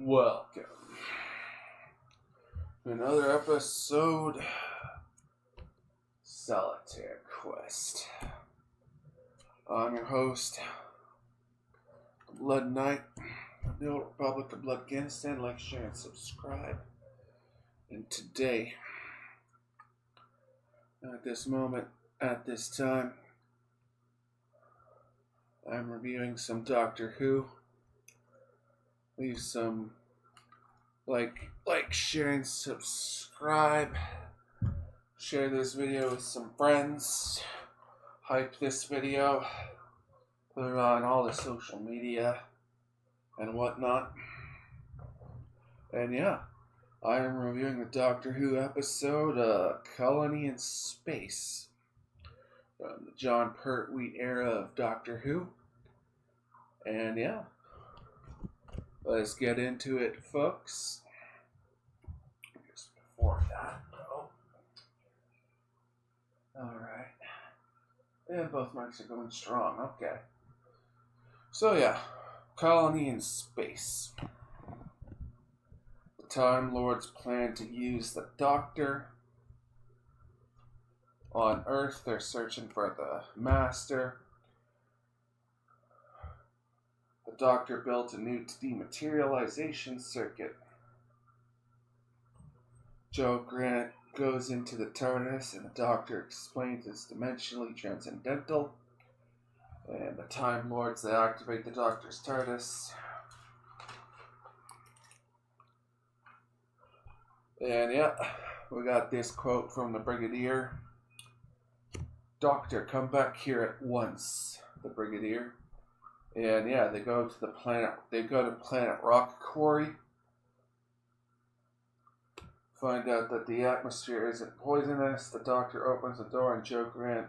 Welcome to another episode Solitaire Quest. I'm your host, Blood Knight of the Old Republic of Bloodganistan. Like, share, and subscribe. And today, at this moment, at this time, I'm reviewing some Doctor Who. Leave some like, share, and subscribe. Share this video with some friends. Hype this video. Put it on all the social media and whatnot. And yeah, I am reviewing the Doctor Who episode, Colony in Space, from the John Pertwee era of Doctor Who. And yeah, let's get into it, folks. Just before that, though. Alright. And both mics are going strong. Okay. So yeah, Colony in Space. The Time Lords plan to use the Doctor. On Earth, they're searching for the Master. The Doctor built a new dematerialization circuit. Joe Grant goes into the TARDIS and the Doctor explains it's dimensionally transcendental. And the Time Lords, they activate the Doctor's TARDIS. And yeah, we got this quote from the Brigadier. "Doctor, come back here at once," the Brigadier. And yeah, they go to Planet Rock Quarry. Find out that the atmosphere isn't poisonous. The Doctor opens the door and Joe Grant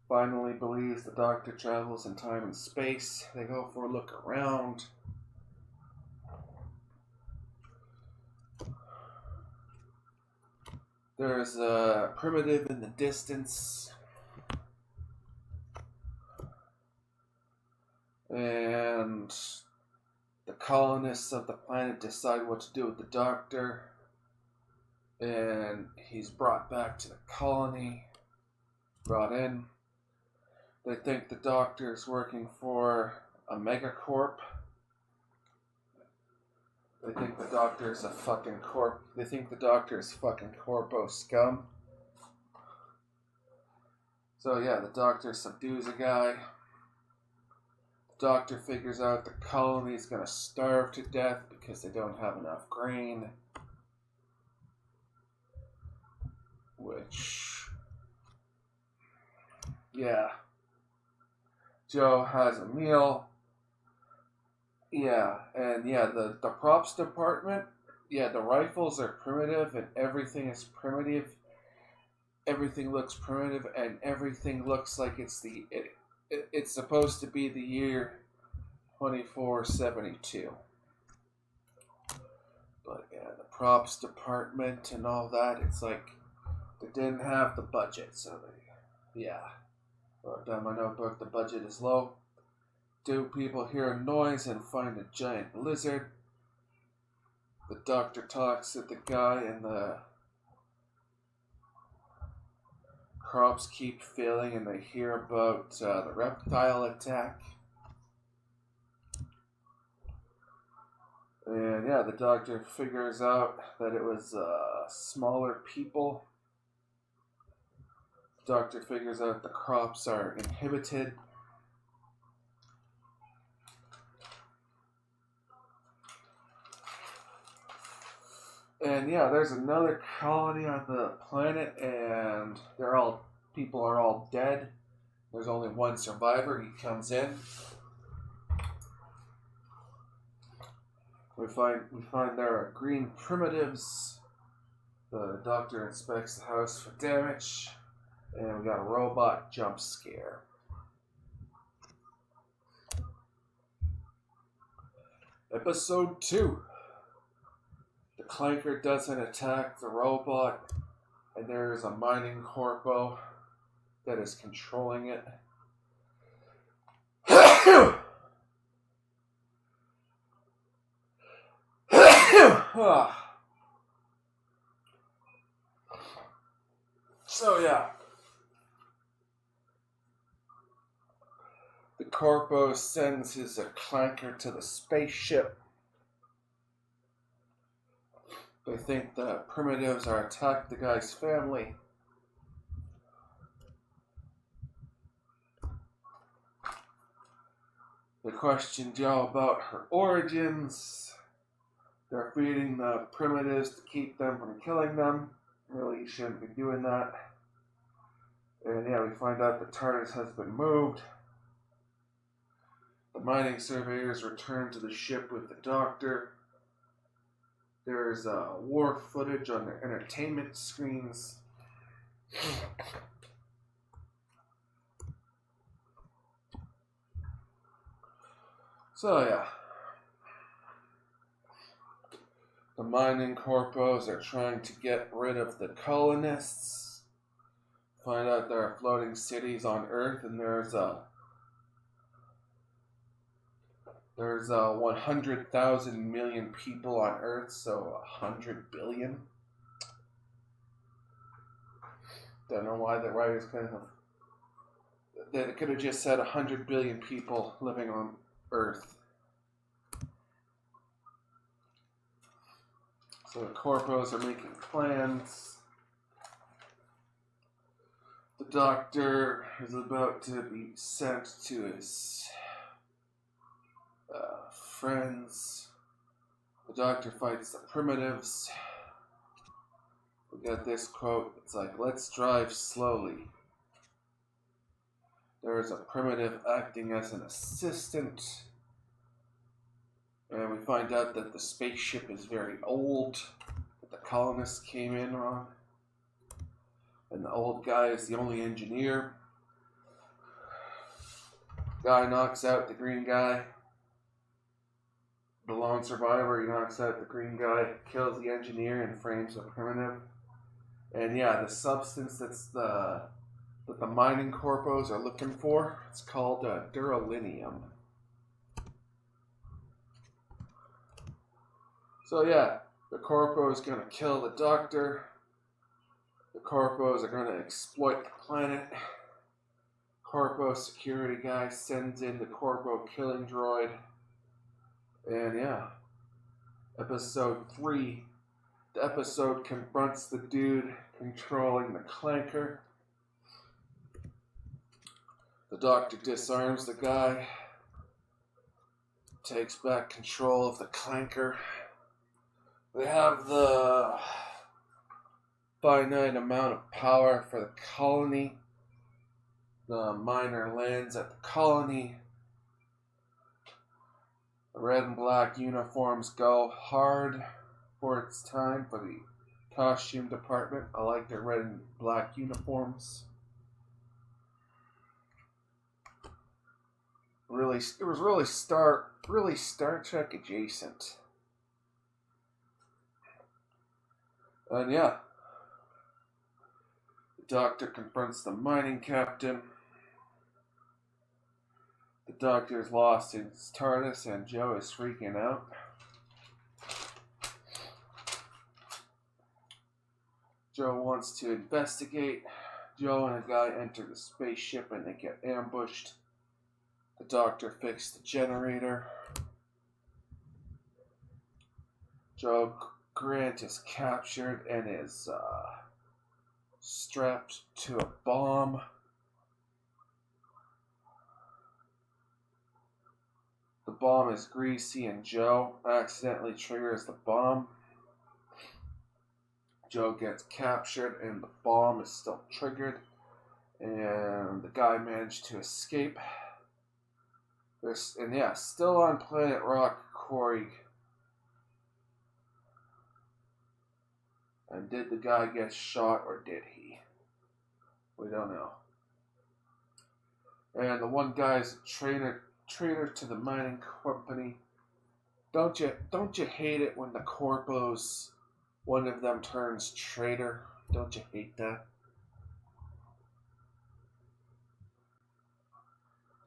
finally believes the Doctor travels in time and space. They go for a look around. There's a primitive in the distance. And the colonists of the planet decide what to do with the Doctor. And he's brought back to the colony, brought in. They think the Doctor's working for a megacorp. They think the Doctor's a fucking corp. They think the Doctor's fucking corpo scum. So yeah, the Doctor subdues a guy. The Doctor figures out the colony's gonna starve to death because they don't have enough grain. Which, yeah. Joe has a meal. Yeah, and yeah, the props department, yeah, the rifles are primitive and everything is primitive. Everything looks primitive and everything looks like it's supposed to be the year 2472. But yeah, the props department and all that, it's like they didn't have the budget, so they, yeah. Wrote down my notebook, the budget is low. Do people hear a noise and find a giant lizard? The Doctor talks to the guy and the crops keep failing and they hear about the reptile attack. And yeah, the Doctor figures out that it was smaller people. The Doctor figures out the crops are inhibited. And yeah, there's another colony on the planet, and people are all dead. There's only one survivor. He comes in. We find there are green primitives. The Doctor inspects the house for damage, and we got a robot jump scare. Episode 2. The Clanker doesn't attack the robot, and there is a mining corpo that is controlling it. So yeah, the corpo sends his clanker to the spaceship. They think the primitives are attacking the guy's family. They question Joe about her origins. They're feeding the primitives to keep them from killing them. Really, you shouldn't be doing that. And yeah, we find out the TARDIS has been moved. The mining surveyors return to the ship with the Doctor. There's war footage on their entertainment screens. So yeah, the mining corpos are trying to get rid of the colonists. Find out there are floating cities on Earth, and there's 100,000 million people on Earth, so 100 billion. Don't know why the writers they could have just said 100 billion people living on Earth. So the corpos are making plans. The Doctor is about to be sent to his friends. The Doctor fights the primitives. We got this quote. It's like, "Let's drive slowly." There is a primitive acting as an assistant. And we find out that the spaceship is very old, that the colonists came in on. And the old guy is the only engineer. Guy knocks out the green guy. The lone survivor, he knocks out the green guy, kills the engineer, and frames the primitive. And yeah, the substance that the mining corpos are looking for, it's called duralinium. So yeah, the corpo is going to kill the Doctor. The corpos are going to exploit the planet. Corpo security guy sends in the corpo killing droid. And yeah, episode 3. The episode confronts the dude controlling the clanker. The Doctor disarms the guy, takes back control of the clanker. They have the finite amount of power for the colony. The miner lands at the colony. The red and black uniforms go hard for its time for the costume department. I like their red and black uniforms. It was really Star Trek adjacent. And yeah, the Doctor confronts the mining captain. The Doctor's lost his TARDIS and Joe is freaking out. Joe wants to investigate. Joe and a guy enter the spaceship and they get ambushed. The Doctor fixed the generator. Joe Grant is captured and is strapped to a bomb. The bomb is greasy and Joe accidentally triggers the bomb. Joe gets captured and the bomb is still triggered. And the guy managed to escape. Still on Planet Rock Quarry. And did the guy get shot or did he? We don't know. And the one guy is a traitor to the mining company. Don't you hate it when the corpos, one of them turns traitor? Don't you hate that?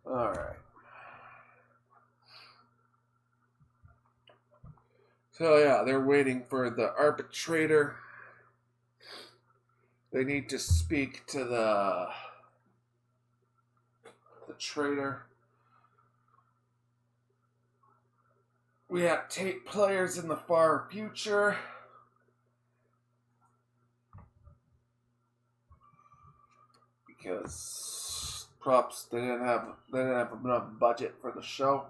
Alright. So yeah, they're waiting for the arbitrator. They need to speak to the traitor. We have tape players in the far future. Because props they didn't have enough budget for the show.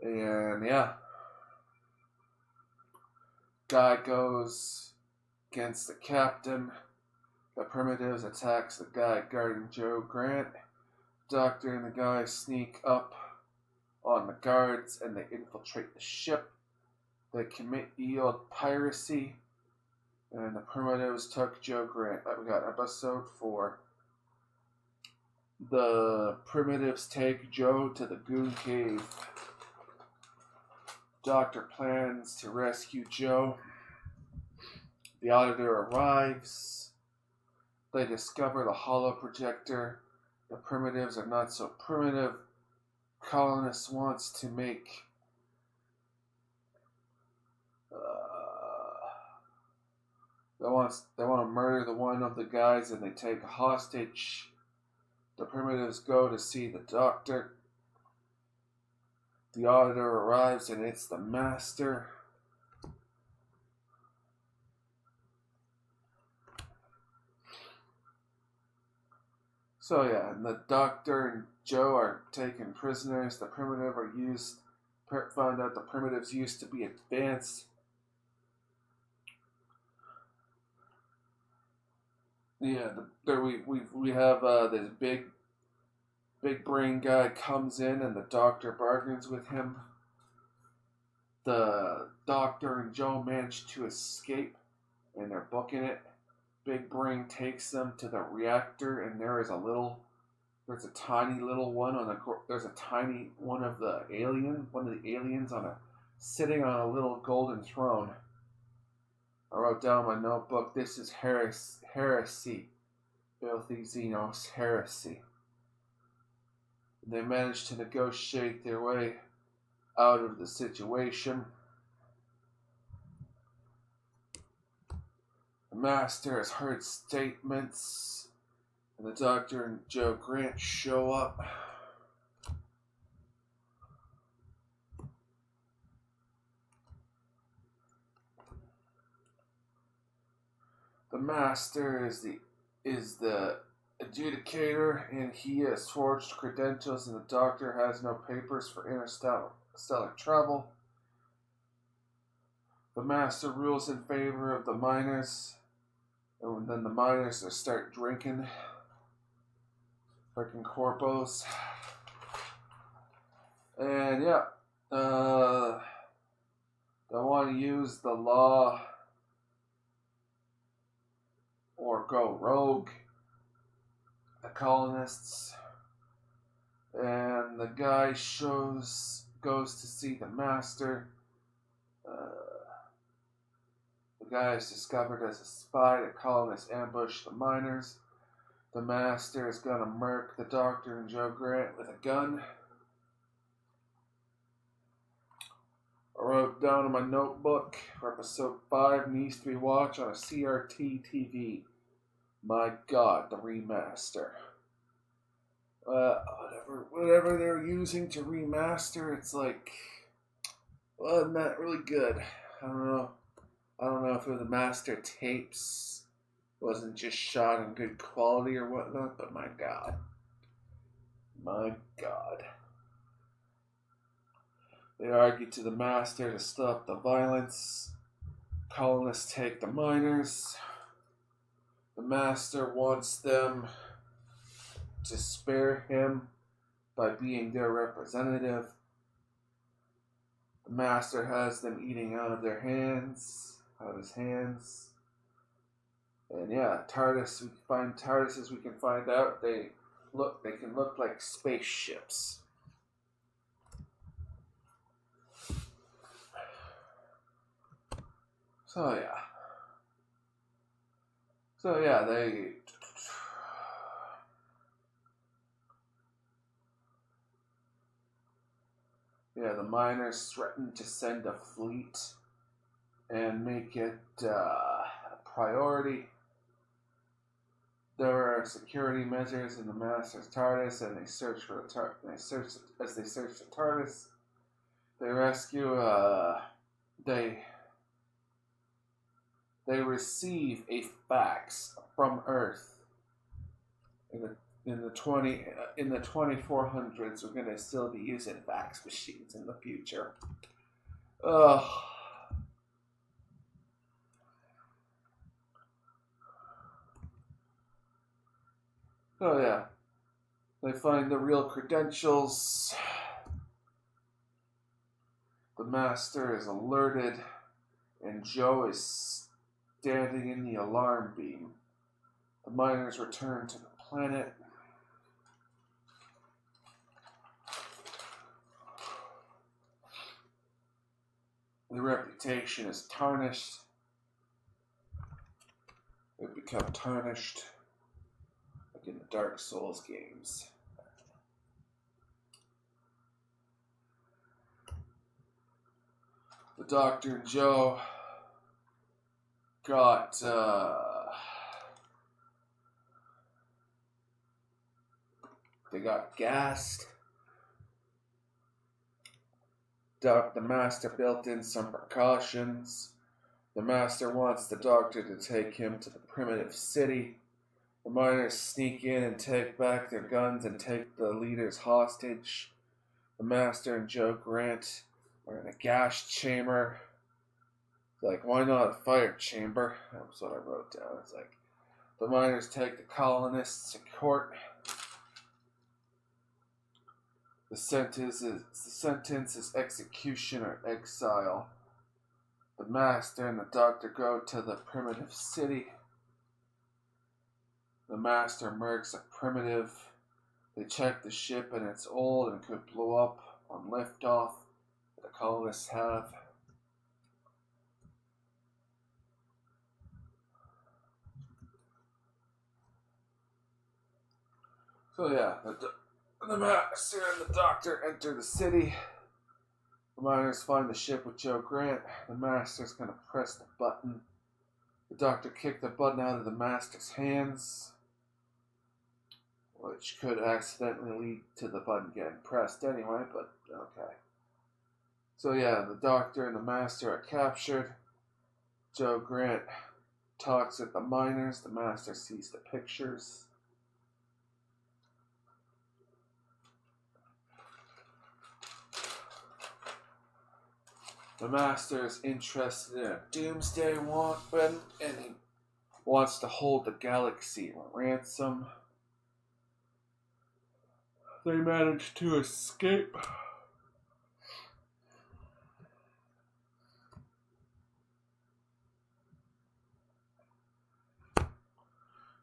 And yeah. Guy goes against the captain. The primitives attacks the guy guarding Joe Grant. Doctor and the guy sneak up on the guards and they infiltrate the ship. They commit yield piracy, and the primitives took Joe Grant. We got episode 4. The primitives take Joe to the Goon Cave. Doctor plans to rescue Joe. The auditor arrives. They discover the hollow projector. The primitives are not so primitive. Colonist wants to make they want to murder the one of the guys and they take a hostage. The primitives go to see the doctor. The auditor arrives and it's the master. So yeah, and the doctor and Joe are taken prisoners. The found out the primitives used to be advanced. Yeah, we have this big brain guy comes in and the doctor bargains with him. The doctor and Joe manage to escape and they're booking it. Big brain takes them to the reactor and there's a tiny little one there's a tiny one of the aliens sitting on a little golden throne. I wrote down in my notebook, this is heresy. Filthy Xenos heresy. They managed to negotiate their way out of the situation. The master has heard statements, and the doctor and Joe Grant show up. The master is the adjudicator, and he has forged credentials, and the doctor has no papers for interstellar travel. The master rules in favor of the miners, and then the miners start drinking freaking corpos. And yeah, they want to use the law or go rogue. The colonists, and the guy goes to see the master. The guy is discovered as a spy. The colonists ambush the miners. The master is gonna murk the doctor and Joe Grant with a gun. I wrote down in my notebook for episode 5 needs to be watched on a CRT TV. My God, the remaster. Whatever they're using to remaster, it's like, well, not really good. I don't know if the master tapes wasn't just shot in good quality or whatnot, but my God. They argue to the master to stop the violence. Colonists take the miners. The master wants them to spare him by being their representative. The master has them eating out of his hands. And yeah, TARDISes we can find out they can look like spaceships. So yeah, Yeah, the miners threatened to send a fleet and make it a priority. There were security measures in the Master's TARDIS, and they search for the as they search the TARDIS. They rescue. They receive a fax from Earth in the 2400s. We're gonna still be using fax machines in the future. Ugh. Oh yeah. They find the real credentials. The Master is alerted, and Joe is standing in the alarm beam. The miners return to the planet. The reputation is tarnished. They become tarnished, like in the Dark Souls games. The Doctor and Joe got they got gassed. The Master built in some precautions. The Master wants the Doctor to take him to the primitive city. The miners sneak in and take back their guns and take the leaders hostage. The Master and Joe Grant are in a gas chamber. It's like, why not a fire chamber? That was what I wrote down. It's like, the miners take the colonists to court. The sentence is execution or exile. The Master and the Doctor go to the primitive city. The Master mercs a primitive. They check the ship and it's old and could blow up on liftoff. The colonists have. So yeah, the Master and the Doctor enter the city. The miners find the ship with Joe Grant. The Master's gonna press the button. The Doctor kicked the button out of the Master's hands, which could accidentally lead to the button getting pressed anyway, but okay. So yeah, the Doctor and the Master are captured. Joe Grant talks with the miners. The Master sees the pictures. The Master is interested in a doomsday weapon, and he wants to hold the galaxy ransom. They manage to escape.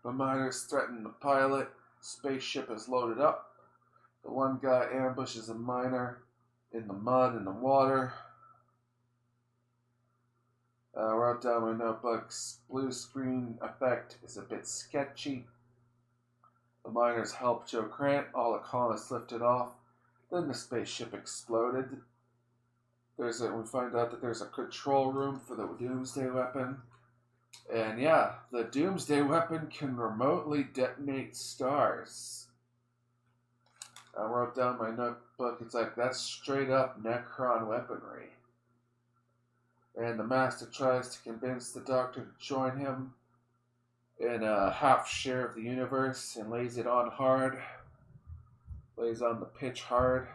The miners threaten the pilot. Spaceship is loaded up. The one guy ambushes a miner in the mud and the water. I wrote down my notebooks. Blue screen effect is a bit sketchy. The miners help Joe Grant. All the colonists lifted off. Then the spaceship exploded. We find out that there's a control room for the doomsday weapon. And yeah, the doomsday weapon can remotely detonate stars. I wrote down my notebook. It's like, that's straight up Necron weaponry. And the Master tries to convince the Doctor to join him in a half share of the universe and lays it on hard. Lays on the pitch hard.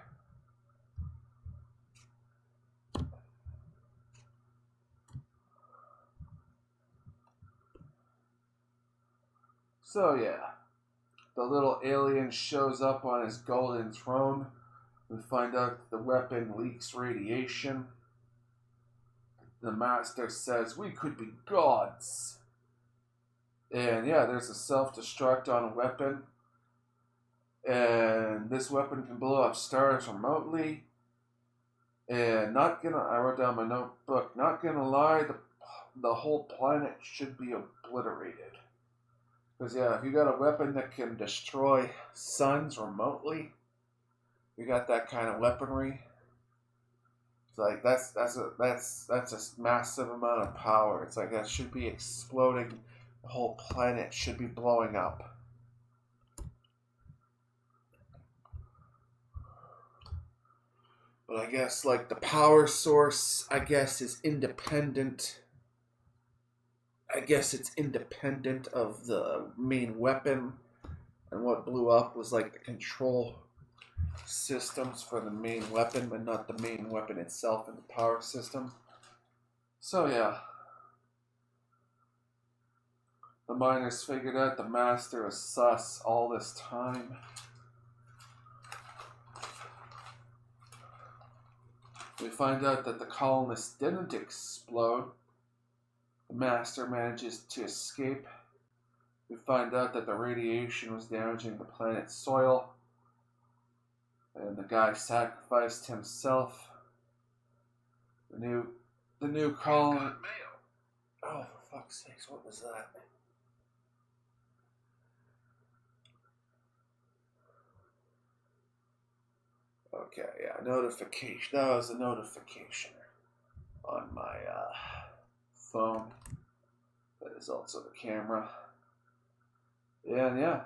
So yeah, the little alien shows up on his golden throne. We find out that the weapon leaks radiation. The Master says, we could be gods. And yeah, there's a self-destruct on a weapon. And this weapon can blow up stars remotely. And I wrote down my notebook, not gonna lie, the whole planet should be obliterated. Because yeah, if you got a weapon that can destroy suns remotely, you got that kind of weaponry, It's like that's a massive amount of power. It's like that should be exploding. The whole planet should be blowing up. But I guess like the power source, I guess is independent. I guess it's independent of the main weapon, and what blew up was like the control systems for the main weapon, but not the main weapon itself and the power system. So yeah, the miners figured out the master was sus all this time. We find out that the colonists didn't explode. The master manages to escape. We find out that the radiation was damaging the planet's soil. And the guy sacrificed himself. The new colony. Oh, for fuck's sakes, what was that? Okay, yeah, notification. That was a notification on my phone. That is also the camera. Yeah.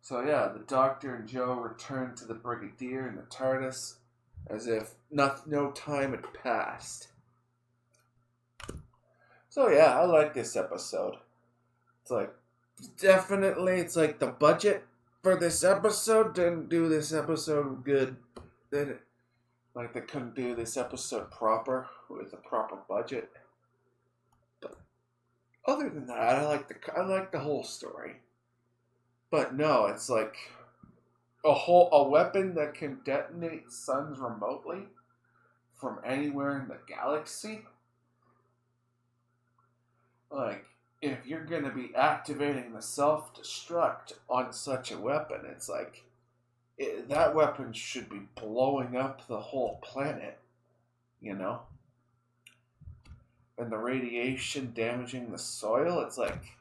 So yeah, the Doctor and Joe return to the Brigadier in the TARDIS as if no time had passed. So yeah, I like this episode. It's like, definitely, it's like the budget for this episode didn't do this episode good. Did it? Like they couldn't do this episode proper with a proper budget. But other than that, I like the whole story. But no, it's like a weapon that can detonate suns remotely from anywhere in the galaxy. Like, if you're gonna be activating the self-destruct on such a weapon, it's like that weapon should be blowing up the whole planet, you know? And the radiation damaging the soil, it's like,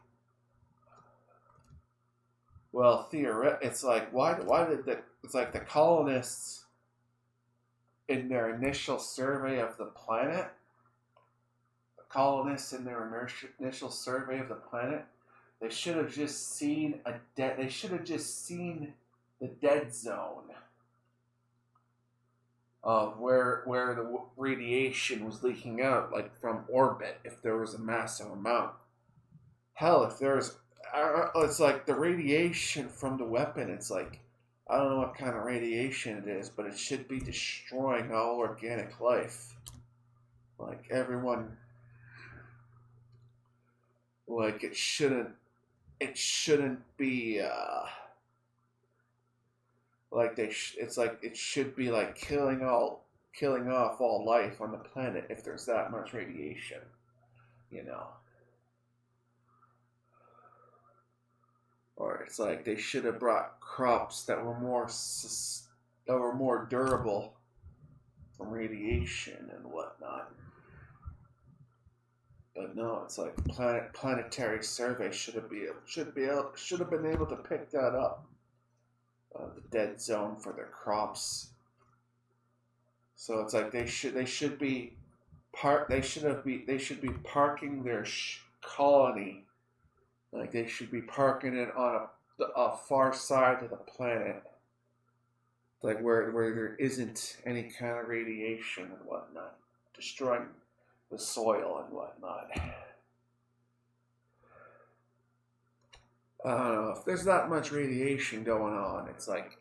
well, it's like, it's like the colonists in their initial survey of the planet, they should have just seen the dead zone of where the radiation was leaking out, like from orbit, if there was a massive amount. Hell, if there's, it's like the radiation from the weapon, it's like, I don't know what kind of radiation it is, but it should be destroying all organic life. Like everyone, like it shouldn't be, like it's like it should be like killing off all life on the planet if there's that much radiation, you know. Or it's like they should have brought crops that were more durable from radiation and whatnot. But no, it's like planetary survey should have been able to pick that up. The dead zone for their crops. So it's like they should be parking their colony. Like they should be parking it on a far side of the planet, like where there isn't any kind of radiation and whatnot, destroying the soil and whatnot. I don't know if there's that much radiation going on. It's like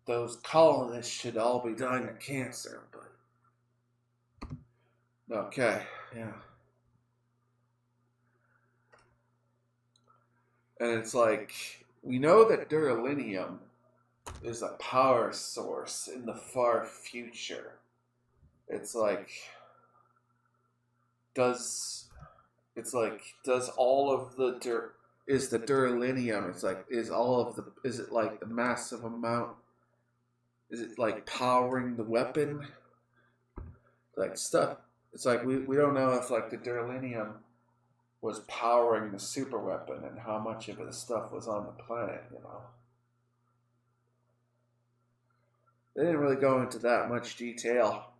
those colonists should all be dying of cancer. But okay, yeah. And it's like, we know that duralinium is a power source in the far future. It's like, does all of the is the duralinium, it's like, is it like the massive amount, is it like powering the weapon? Like stuff, it's like, we don't know if like the duralinium was powering the super weapon and how much of the stuff was on the planet, you know. They didn't really go into that much detail,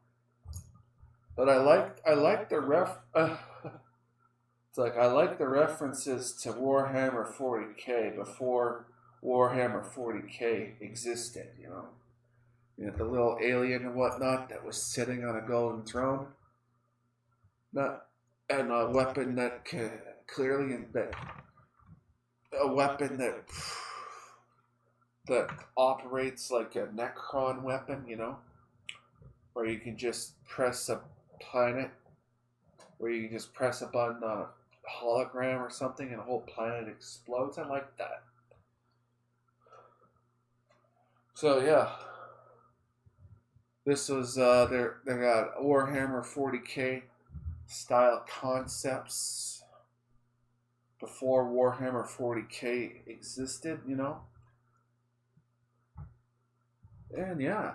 but I like the ref. It's like I like the references to Warhammer 40k before Warhammer 40k existed. The little alien and whatnot that was sitting on a golden throne, not and a weapon that clearly that a weapon that operates like a Necron weapon, where you can just press a planet, where you can just press a button on a hologram or something and a whole planet explodes. I like that. So yeah, this was they got Warhammer 40k style concepts before Warhammer 40k existed, and yeah,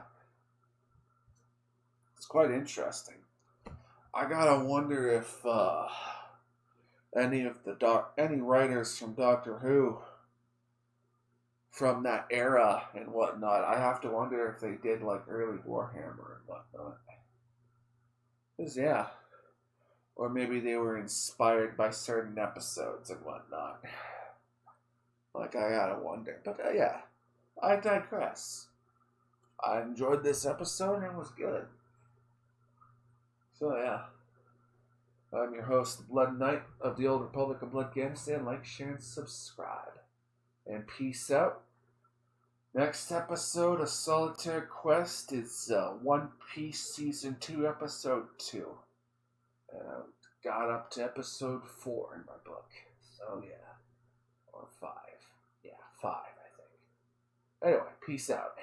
it's quite interesting. I gotta wonder if any writers from Doctor Who from that era and whatnot. I have to wonder if they did like early Warhammer and whatnot. 'Cause yeah, or maybe they were inspired by certain episodes and whatnot. Like I gotta wonder, but yeah, I digress. I enjoyed this episode and it was good. So yeah, I'm your host, Blood Knight of the Old Republic of Bloodganistan. Like, share, and subscribe. And peace out. Next episode of Solitaire Quest is One Piece Season 2, Episode 2. And I got up to Episode 4 in my book. So yeah. Or 5. Yeah, 5, I think. Anyway, peace out.